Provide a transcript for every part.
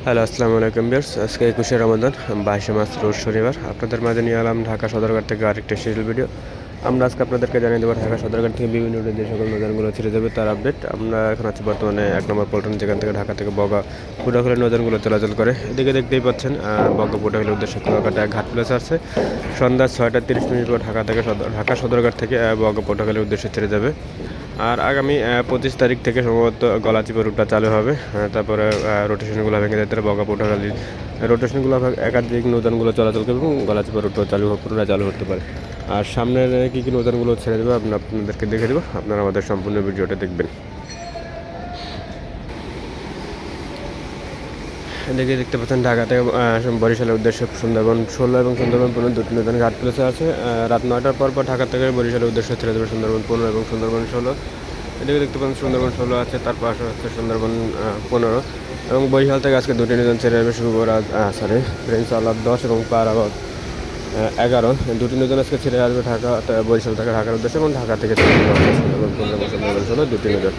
Hello, আসসালামু আলাইকুম viewers. আজকে 21শে রমাদান 22শে মার্চ রোজ শনিবার। আপনাদের মাঝে নিয়ে এলাম ঢাকা সদরঘাট থেকে আরেকটা সিরিয়াল ভিডিও। আমরা আজকে আপনাদেরকে জানিয়ে দেবো ঢাকা সদরঘাট থেকে বিভিন্ন রুটে যে সকল নৌযানগুলো ছেড়ে যাবে তার আপডেট। আমরা এখন আছি বর্তমানে 1 নম্বর পল্টন, যেখান থেকে ঢাকা থেকে বগা পুটাখালী নৌযানগুলো চলাচল করে। এদিকে দেখতেই পাচ্ছেন বগা পুটাখালীর উদ্দেশ্যে কুয়াকাটা এক ঘাট প্লেস আছে। সন্ধ্যা 6টা 30 মিনিট পর ঢাকা সদরঘাট থেকে বগা পুটাখালীর উদ্দেশ্যে ছেড়ে যাবে। আর আগামী 25 তারিখ থেকে সম্ভবত গলাচিপা রুটটা চালু হবে। তারপরে রোটেশনগুলো ভেঙে যেতে বগা পুটাখালী রোটেশনগুলো একাধিক নৌযানগুলো চলাচল করবে এবং গলাচিপা রুটও পুনরায় চালু হতে পারে। আর সামনের কী কী নৌযানগুলো ছেড়ে দেবে আপনাদেরকে দেখে দেবো, আপনারা আমাদের সম্পূর্ণ ভিডিওটা দেখবেন। এদিকে দেখতে পাচ্ছেন ঢাকা থেকে বরিশালের উদ্দেশ্যে সুন্দরবন 16 এবং সুন্দরবন 15 দুটি নৌযান ঘাট প্লেসে আছে। রাত 9টার পর ঢাকা থেকে বরিশালের উদ্দেশ্যে ছেড়ে দেবে সুন্দরবন 15 এবং সুন্দরবন 16। এদিকে দেখতে পাচ্ছেন সুন্দরবন 16 আছে, তার পাশে হচ্ছে সুন্দরবন 15 এবং বরিশাল থেকে আজকে দুটি নৌযান ছেড়ে যাবে প্রিন্স আলাদ 10 এবং পারাবত 11। দুটি নৌযান আজকে ছেড়ে আসবে বরিশাল থেকে ঢাকার উদ্দেশ্যে এবং ঢাকা থেকে ছেড়ে দেবে সুন্দরবন 15 এবং সুন্দরবন 16 দুটি নৌযান।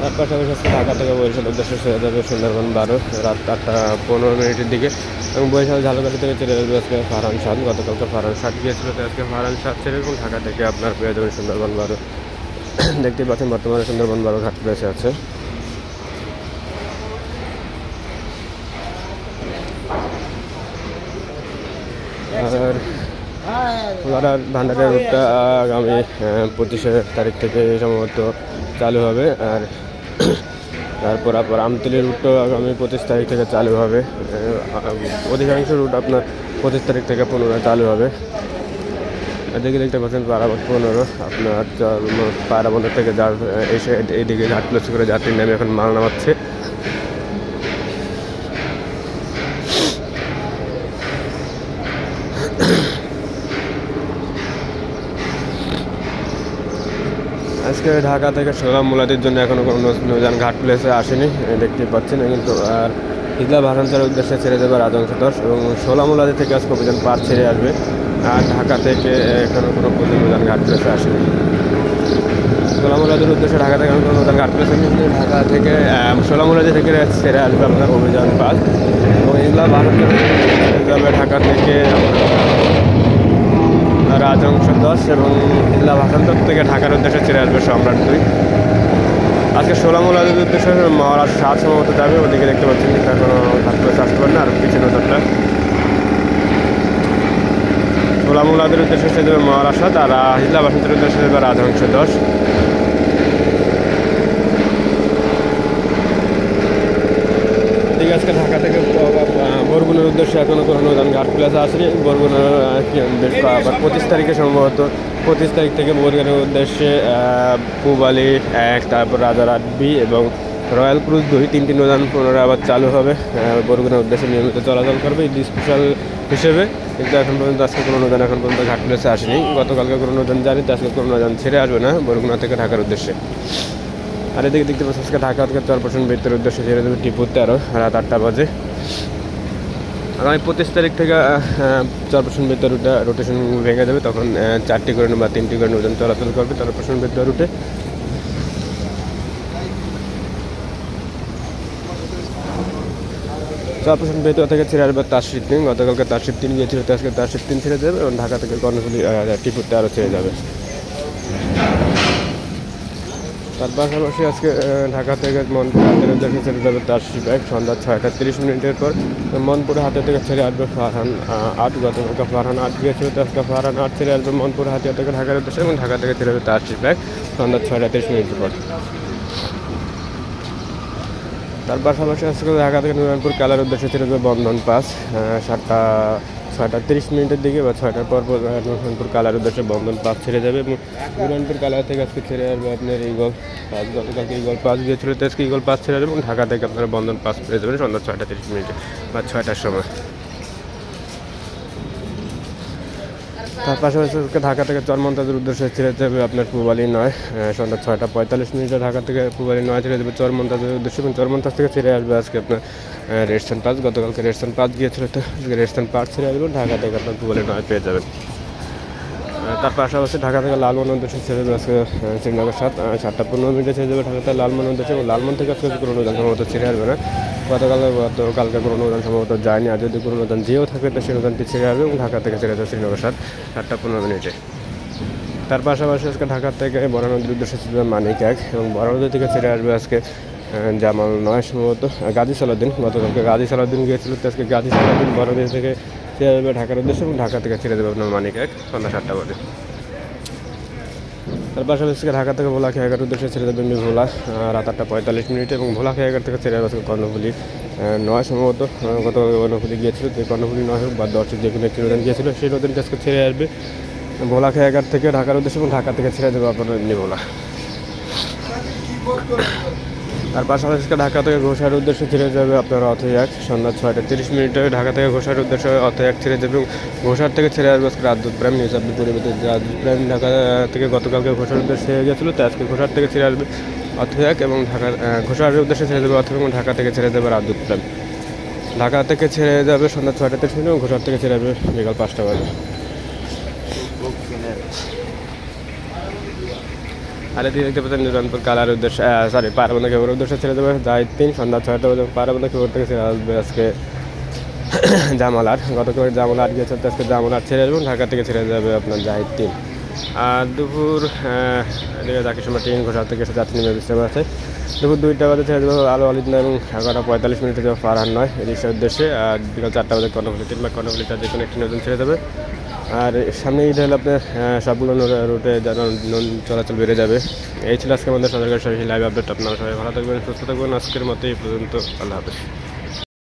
তার পাশাপাশি আজকে ঢাকা থেকে বরিশাল উদ্দেশ্যে ছেড়ে যাবে সুন্দরবন 12 রাত 8টা 15 থেকে এবং বরিশাল ঝালকাঠি থেকে ছেড়ে যাবে আজকে ফারহান 7। গতকালকে ফারহান 7 গিয়েছিল, আজকে ফারহান 7 ছেড়ে এবং ঢাকা থেকে আপনার পেয়ে যাবেন সুন্দরবন 12। দেখতেই পাচ্ছেন বর্তমানে সুন্দরবন 12 ঘাট প্লেসে আছে। আর ভান্ডারের রুটটা আগামী 25 তারিখ থেকে সম্ভবত চালু হবে। আর তারপর আমতলী রুটও আগামী 25 তারিখ থেকে চালু হবে। অধিকাংশ রুট আপনার 25 তারিখ থেকে পুনরায় চালু হবে। এদিকে দেখতে পাচ্ছেন পারাবত 15 আপনার পারাবত থেকে এসে এইদিকে ঘাট প্লেস করে যাত্রী নেমে এখন মাল নামাচ্ছে। আজকে ঢাকা থেকে সোলাম মুলাদির জন্য এখনও কোনো নৌযান ঘাট প্লেসে আসেনি, দেখতেই পাচ্ছেন। কিন্তু আর হিজলা ভাষান্তরের উদ্দেশ্যে ছেড়ে দেবে রাজংশ 10 এবং সোলাম মুলাদি থেকে আজকে অভিযান পার ছেড়ে আসবে। আর ঢাকা থেকে এখনও কোনো নৌযান ঘাট প্লেসে আসেনি। সোলাম মুলাদির উদ্দেশ্যে ঢাকা থেকে কোনো নৌযান ঘাট প্লেসে কিন্তু ঢাকা থেকে সোলাম মুলাদি থেকে ছেড়ে আসবে আপনার অভিযান পাস এবং হিজলা ভাষান্তর যাবে ঢাকা থেকে রাজংশ 10 এবং হিজলা ভাষান্তর থেকে ঢাকার উদ্দেশ্যে ছেড়ে আসবে সম্রাট 2। আজকে সোলামুলাদের উদ্দেশ্যে মহারাজ 7 সম্ভবত যাবে। ওদিকে দেখতে পাচ্ছেন কিন্তু এখনও ঘাট প্লেসে আসতে পারে না। আর পিছনে নৌযানটা সোলামুলাদের উদ্দেশ্যে ছেড়ে দেবে মহারাজ 7 আর হিজলা ভাষান্তরের উদ্দেশ্যে দেবে রাজংশ 10। আজকে ঢাকা থেকে বরগুনার উদ্দেশ্যে এখনও কোনো নৌযান ঘাট প্লেসে আসেনি। বরগুনার 25 তারিখে সম্ভবত 25 তারিখ থেকে বরগুনার উদ্দেশ্যে পুবালি 1, তারপর রাজারহাট B এবং রয়্যাল ক্রুজ 2 তিনটি নৌযান পুনরায় আবার চালু হবে। বরগুনার উদ্দেশ্যে নিয়মিত চলাচল করবে ঈদ স্পেশাল হিসেবে। কিন্তু এখন পর্যন্ত আজকে কোনো নৌযান ঘাট প্লেসে আসেনি। গতকালকে কোনো নৌযান জানি, আজকে কোনো নৌযান ছেড়ে আসবে না বরগুনা থেকে ঢাকার উদ্দেশ্যে। আর এদিকে দেখতে পাচ্ছি আজকে ঢাকা থেকে চরপেশন বৃত্তের উদ্দেশ্যে ছেড়ে দেবে টিপু 13 রাত 8টা বাজে। আগামী 25 তারিখ থেকে চরপেশন বৃত্তের রোটেশন ভেঙে যাবে, তখন 4টি করে বা 3টি করে নৌযান চলাচল করবে চরপেশন বৃত্তের রুটে। চরপেশন বৃত্ত থেকে ছেড়ে আসবে তারশিপ 3। গতকালকে তারশিপ 3 গিয়েছিল, আজকে তারশিপ 3 ছেড়ে যাবে এবং ঢাকা থেকে কর্ণফুলী টিপু 13 ছেড়ে যাবে। তার পাশাপাশি আজকে ঢাকা থেকে মনপুর হাতের উদ্দেশ্যে ছেড়ে যাবে তারশিপ 1 সন্ধ্যা 6টা 30 মিনিটের পর। মনপুর হাতে থেকে ছেড়ে আসবে ফারহান 8। গতকালকে ফারহান 8 গিয়েছিল, আজকে ফারহান 8 ছেড়ে আসবে মনপুর হাতিয়া থেকে ঢাকার উদ্দেশ্যে এবং ঢাকা থেকে ছেড়ে যাবে তারশিপ 1 সন্ধ্যা 6টা 30 মিনিটের পর। তার পাশাপাশি আজকে ঢাকা থেকে নুরনপুর কালার উদ্দেশ্যে ছেড়ে যাবে বন্ধন 5 6টা 30 মিনিটের দিকে বা 6টার পর নুরনপুর কালার উদ্দেশ্যে বন্ধন 5 ছেড়ে যাবে এবং নুরনপুর কালার থেকে আজকে ছেড়ে আসবে আপনার ঈগল 5। গতকালকে ঈগল 5 গিয়েছিল, আজকে ঈগল 5 ছেড়ে যাবে এবং ঢাকা থেকে আপনারা বন্ধন 5 পেয়ে যাবেন সন্ধ্যা 6টা 30 মিনিটে বা 6টার সময়। তার পাশাপাশি ঢাকা থেকে চরমন্তাজের উদ্দেশ্যে ছেড়ে যাবে আপনার পুবালি 9 সন্ধ্যা 6টা 45 মিনিটে। ঢাকা থেকে পুবালি 9 ছেড়ে যাবে চরমন্তাজের উদ্দেশ্যে এবং চরমন্তাজ থেকে ছেড়ে আসবে আজকে আপনার রেডসন 5। গতকালকে রেডসন 5 গিয়েছিল, তো আজকে রেডসন 5 ছেড়ে আসবে ঢাকা থেকে আপনার পুবালি 9 পেয়ে যাবেন। তার পাশাপাশি ঢাকা থেকে লালমোহন উদ্দেশ্যে ছেড়ে যাবে আজকে শ্রীনগর 7টা 15 ছেড়ে যাবে ঢাকা থেকে লালমোহন উদ্দেশ্যে, এবং লালমোহন থেকে আজকে কোনো উড়ান সম্ভবত ছেড়ে আসবে না। গতকালকে কোনো উড়ান সম্ভবত যায়নি, আর যদি কোনো উড়ান যেও থাকে তো সেই উড়ানটি ছেড়ে আসবে এবং ঢাকা থেকে ছেড়ে যাবে শ্রীনগর 7টা 15। তার পাশাপাশি আজকে ঢাকা থেকে বরানদীর উদ্দেশ্যে ছিল মানিক 1, এবং বরানদী থেকে ছেড়ে আসবে আজকে জামাল 9 সম্ভবত গাজী সালাউদ্দিন। গতকালকে গাজী সালাউদ্দিন গিয়েছিল, তো আজকে গাজী সালাউদ্দিন বরানদী থেকে ছেড়ে যাবে ঢাকার উদ্দেশ্যে, এবং ঢাকা থেকে ছেড়ে দেবে আপনার মানিক 1 সন্ধ্যা 7টা বাজে। তার পাশাপাশি ঢাকা থেকে ভোলা খেয়াঘাট উদ্দেশ্যে ছেড়ে দেবে ভোলা রাত 8টা 45, এবং ভোলা খেয়াঘাট থেকে ছেড়ে যাবে কর্ণফুলি 9 সম্ভবত। গতকাল কর্ণফুলি গিয়েছিল, তো কর্ণফুলি 9 হোক বা 10 যে কোনো একটি নদী গিয়েছিল, সেই নদীটি আজকে ছেড়ে আসবে ভোলা খেয়াঘাট থেকে ঢাকার উদ্দেশ্যে, এবং ঢাকা থেকে ছেড়ে দেবে আপনার ভোলা। তার পাশাপাশি ঢাকা থেকে ঘোষার উদ্দেশ্যে ছেড়ে যাবে আপনার অথৈ 1 সন্ধ্যা 6টা 30। ঢাকা থেকে ঘোষার উদ্দেশ্যে অথৈ 1 ছেড়ে যাবে, এবং ঘোষার থেকে ছেড়ে আসবে আজকে রাজদূত প্রাইম নিউজ আপডেট পরিবর্তে। রাজদূত প্রাইম ঢাকা থেকে গতকালকে ঘোষার উদ্দেশ্যে ছেড়ে গিয়েছিল, তো আজকে ঘোষার থেকে ছেড়ে আসবে অথৈ 1, এবং ঘোষার উদ্দেশ্যে ছেড়ে দেবে অথৈ, এবং ঢাকা থেকে ছেড়ে দেবে রাজদূত প্রাইম। ঢাকা থেকে ছেড়ে যাবে সন্ধ্যা 6টা 30, এবং ঘোষার থেকে ছেড়ে আসবে বিকাল 5টা বাজে। আর এদিকে দেখতে পাচ্ছেন নুরানপুর কালার উদ্দেশ্যে পারাবন্ধা খেবর উদ্দেশ্যে ছেড়ে দেবে জাহিদ 3 সন্ধ্যা 6টা বাজে। পারাবন্ধা খেবর থেকে ছেড়ে আসবে আজকে জামালার। গতকাল জামালার গিয়েছে, আজকে জামালার ছেড়ে আসবে, ঢাকা থেকে ছেড়ে যাবে আপনার জাহিদ 3। আর দুপুর এদিকে জাকির সময় 3 ঘোষা থেকে যাত্রী নেমে বিশ্রাম আছে। দুপুর 2টা বাজে ছেড়ে দেবে আলো আলিদনা, এবং 11টা 45 যাবে ফারহান 9 এদিকটার উদ্দেশ্যে। আর বিকাল 4টা বাজে কর্ণফুলি 3 বা কর্ণফুলিটা যে কোনো একটি নতুন ছেড়ে দেবে। আর সামনে ঈদ হলে আপনার সবগুলো রুটে যেন চলাচল বেড়ে যাবে। এই ছিল আজকে আমাদের সদরঘাট লাইভ আপডেট। আপনারা সবাই ভালো থাকবেন, সুস্থ থাকবেন। আজকের মতো এই পর্যন্ত, আল্লাহ হাফেজ।